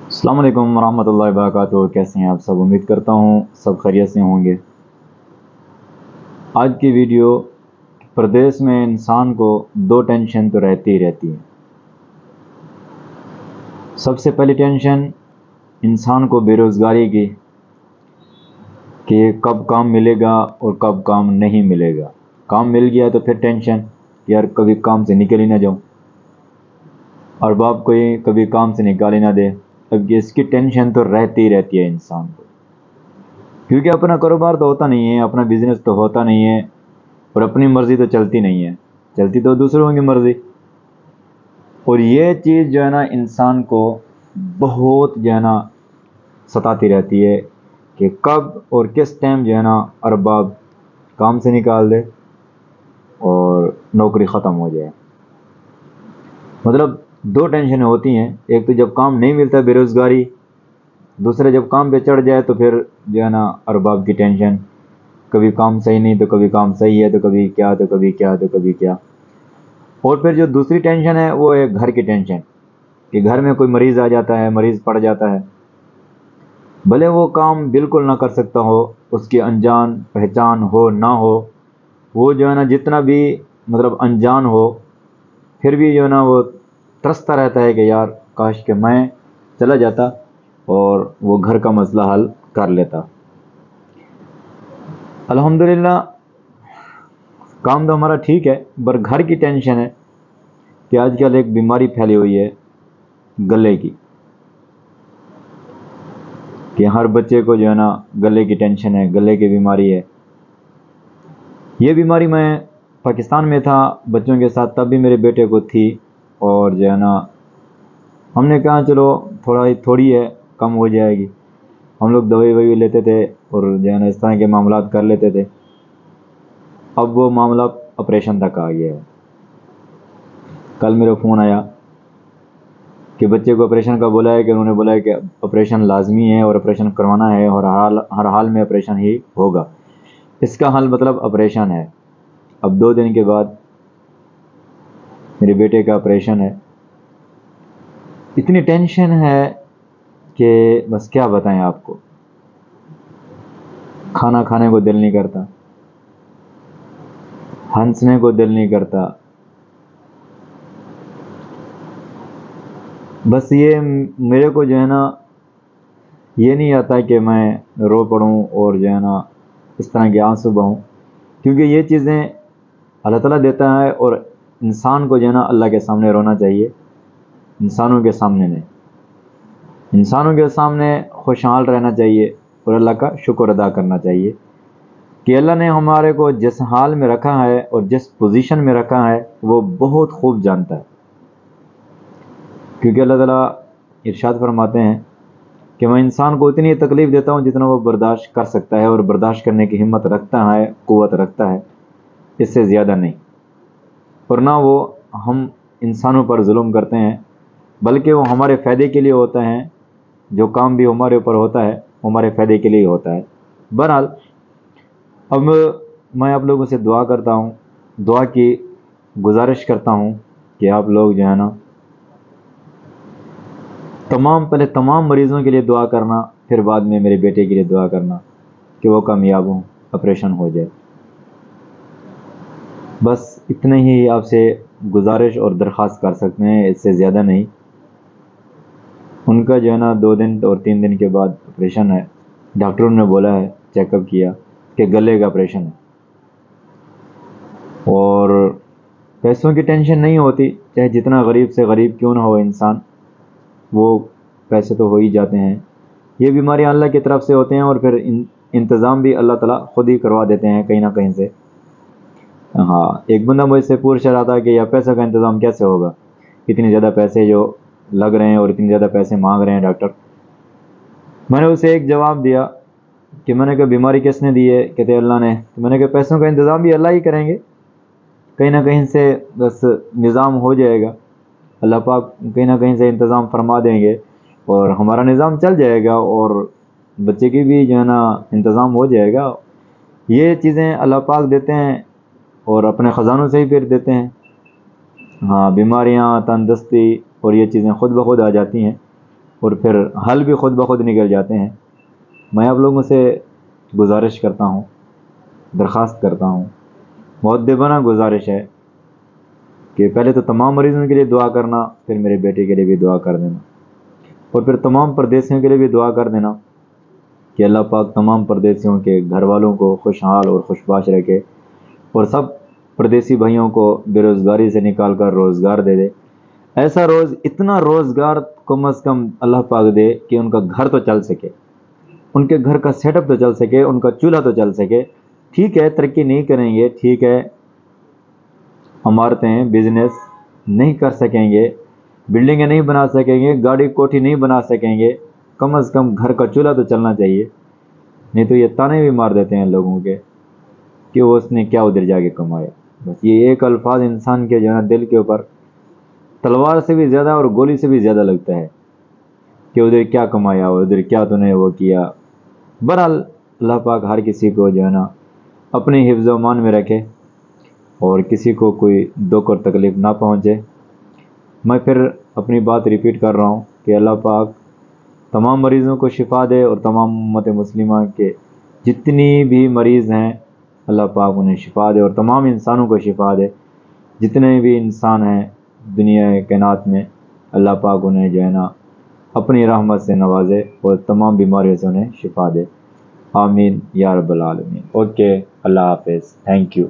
السلام علیکم ورحمۃ اللہ وبرکاتہ. کیسے ہیں آپ سب؟ امید کرتا ہوں سب خیریت سے ہوں گے. آج کی ویڈیو پردیس میں انسان کو دو ٹینشن تو رہتی ہی رہتی ہے. سب سے پہلی ٹینشن انسان کو بے روزگاری کی کہ کب کام ملے گا اور کب کام نہیں ملے گا. کام مل گیا تو پھر ٹینشن یار کبھی کام سے نکل ہی نہ جاؤں اور باپ کوئی کبھی کام سے نکال ہی نہ دے. اب اس کی ٹینشن تو رہتی ہی رہتی ہے انسان کو، کیونکہ اپنا کاروبار تو ہوتا نہیں ہے، اپنا بزنس تو ہوتا نہیں ہے اور اپنی مرضی تو چلتی نہیں ہے، چلتی تو دوسروں کی مرضی. اور یہ چیز جو ہے نا انسان کو بہت جو ہے نا ستاتی رہتی ہے کہ کب اور کس ٹائم جو ہے نا ارباب کام سے نکال دے اور نوکری ختم ہو جائے. مطلب دو ٹینشنیں ہوتی ہیں، ایک تو جب کام نہیں ملتا بے روزگاری، دوسرے جب کام پہ چڑھ جائے تو پھر جو ہے نا ارباب کی ٹینشن، کبھی کام صحیح نہیں تو کبھی کام صحیح ہے تو کبھی کیا تو کبھی کیا تو کبھی کیا. اور پھر جو دوسری ٹینشن ہے وہ ہے گھر کی ٹینشن کہ گھر میں کوئی مریض آ جاتا ہے، مریض پڑ جاتا ہے، بھلے وہ کام بالکل نہ کر سکتا ہو، اس کی انجان پہچان ہو نہ ہو، وہ جو ہے نا جتنا بھی مطلب انجان ہو پھر بھی جو ہے نا وہ ترستا رہتا ہے کہ یار کاش کہ میں چلا جاتا اور وہ گھر کا مسئلہ حل کر لیتا. الحمدللہ کام تو ہمارا ٹھیک ہے، پر گھر کی ٹینشن ہے کہ آج کل ایک بیماری پھیلی ہوئی ہے گلے کی، کہ ہر بچے کو جو ہے نا گلے کی ٹینشن ہے، گلے کی بیماری ہے. یہ بیماری میں پاکستان میں تھا بچوں کے ساتھ، تب بھی میرے بیٹے کو تھی، اور جو ہے نا ہم نے کہا چلو تھوڑی ہے کم ہو جائے گی. ہم لوگ دوائی ووائی لیتے تھے اور جو ہے نا اس طرح کے معاملات کر لیتے تھے. اب وہ معاملہ آپریشن تک آ گیا ہے. کل میرا فون آیا کہ بچے کو آپریشن کا بولا ہے، کہ انہوں نے بولا ہے کہ آپریشن لازمی ہے اور آپریشن کروانا ہے اور ہر حال میں آپریشن ہی ہوگا. اس کا حل مطلب آپریشن ہے. اب 2 دن کے بعد میرے بیٹے کا آپریشن ہے. اتنی ٹینشن ہے کہ بس کیا بتائیں آپ کو. کھانا کھانے کو دل نہیں کرتا، ہنسنے کو دل نہیں کرتا. بس یہ میرے کو جو ہے نا یہ نہیں آتا کہ میں رو پڑوں اور جو ہے نا اس طرح کے آنسو بہوں، کیونکہ یہ چیزیں اللہ تعالیٰ دیتا ہے اور انسان کو جو ہے نا اللہ کے سامنے رونا چاہیے، انسانوں کے سامنے نہیں. انسانوں کے سامنے خوشحال رہنا چاہیے اور اللہ کا شکر ادا کرنا چاہیے کہ اللہ نے ہمارے کو جس حال میں رکھا ہے اور جس پوزیشن میں رکھا ہے وہ بہت خوب جانتا ہے. کیونکہ اللہ تعالیٰ ارشاد فرماتے ہیں کہ میں انسان کو اتنی تکلیف دیتا ہوں جتنا وہ برداشت کر سکتا ہے، اور برداشت کرنے کی ہمت رکھتا ہے، قوت رکھتا ہے، اس سے زیادہ نہیں. اور نہ وہ ہم انسانوں پر ظلم کرتے ہیں، بلکہ وہ ہمارے فائدے کے لیے ہوتا ہے. جو کام بھی ہمارے اوپر ہوتا ہے وہ ہمارے فائدے کے لیے ہوتا ہے. بہرحال اب میں آپ لوگوں سے دعا کرتا ہوں، دعا کی گزارش کرتا ہوں کہ آپ لوگ جو ہے نا پہلے تمام مریضوں کے لیے دعا کرنا، پھر بعد میں میرے بیٹے کے لیے دعا کرنا کہ وہ کامیاب ہوں، آپریشن ہو جائے. بس اتنے ہی آپ سے گزارش اور درخواست کر سکتے ہیں، اس سے زیادہ نہیں. ان کا جو ہے نا 2 دن اور 3 دن کے بعد آپریشن ہے. ڈاکٹروں نے بولا ہے، چیک اپ کیا کہ گلے کا آپریشن ہے. اور پیسوں کی ٹینشن نہیں ہوتی، چاہے جتنا غریب سے غریب کیوں نہ ہو انسان، وہ پیسے تو ہو ہی جاتے ہیں. یہ بیماریاں اللہ کی طرف سے ہوتے ہیں اور پھر انتظام بھی اللہ تعالیٰ خود ہی کروا دیتے ہیں کہیں نہ کہیں سے. ہاں، ایک بندہ مجھ سے پوچھ رہا تھا کہ یہ پیسے کا انتظام کیسے ہوگا، اتنے زیادہ پیسے جو لگ رہے ہیں اور اتنے زیادہ پیسے مانگ رہے ہیں ڈاکٹر. میں نے اسے ایک جواب دیا کہ میں نے کہا بیماری کس نے دی ہے؟ کہتے اللہ نے. تو میں نے کہا پیسوں کا انتظام بھی اللہ ہی کریں گے، کہیں نہ کہیں سے بس نظام ہو جائے گا، اللہ پاک کہیں نہ کہیں سے انتظام فرما دیں گے اور ہمارا نظام چل جائے گا اور بچے کی بھی جو ہے نا انتظام ہو جائے گا. یہ چیزیں اللہ پاک دیتے ہیں اور اپنے خزانوں سے ہی پھر دیتے ہیں. ہاں، بیماریاں، تندرستی اور یہ چیزیں خود بخود آ جاتی ہیں. اور پھر حل بھی خود بخود نکل جاتے ہیں۔ میں آپ لوگوں سے گزارش کرتا ہوں، درخواست کرتا ہوں، مؤدبانہ گزارش ہے کہ پہلے تو تمام مریضوں کے لیے دعا کرنا، پھر میرے بیٹے کے لیے بھی دعا کر دینا، اور پھر تمام پردیسیوں کے لیے بھی دعا کر دینا کہ اللہ پاک تمام پردیسیوں کے گھر والوں کو خوشحال اور خوشباش رکھے، اور سب پردیسی بھائیوں کو بے روزگاری سے نکال کر روزگار دے دے۔ ایسا اتنا روزگار کم از کم اللہ پاک دے کہ ان کا گھر تو چل سکے، ان کے گھر کا سیٹ اپ تو چل سکے، ان کا چولہا تو چل سکے۔ ٹھیک ہے ترقی نہیں کریں گے، ٹھیک ہے عمارتیں بزنس نہیں کر سکیں گے، بلڈنگیں نہیں بنا سکیں گے، گاڑی کوٹھی نہیں بنا سکیں گے، کم از کم گھر کا چولہا تو چلنا چاہیے۔ نہیں تو یہ تانے بھی مار دیتے ہیں لوگوں کے کہ وہ اس نے کیا ادھر جا کے کمایا۔ بس یہ ایک الفاظ انسان کے جو ہے نا دل کے اوپر تلوار سے بھی زیادہ اور گولی سے بھی زیادہ لگتا ہے کہ ادھر کیا کمایا، ادھر کیا تو نے وہ کیا۔ بہرحال اللہ پاک ہر کسی کو جو ہے نا اپنے حفظ و امان میں رکھے اور کسی کو کوئی دکھ اور تکلیف نہ پہنچے۔ میں پھر اپنی بات ریپیٹ کر رہا ہوں کہ اللہ پاک تمام مریضوں کو شفا دے، اور تمام امت مسلمہ کے جتنی بھی مریض ہیں اللہ پاک انہیں شفا دے، اور تمام انسانوں کو شفا دے۔ جتنے بھی انسان ہیں دنیا کائنات میں اللہ پاک انہیں جو ہے نا اپنی رحمت سے نوازے اور تمام بیماریوں سے انہیں شفا دے۔ آمین یا رب العالمین۔ اوکے، اللہ حافظ، تھینک یو۔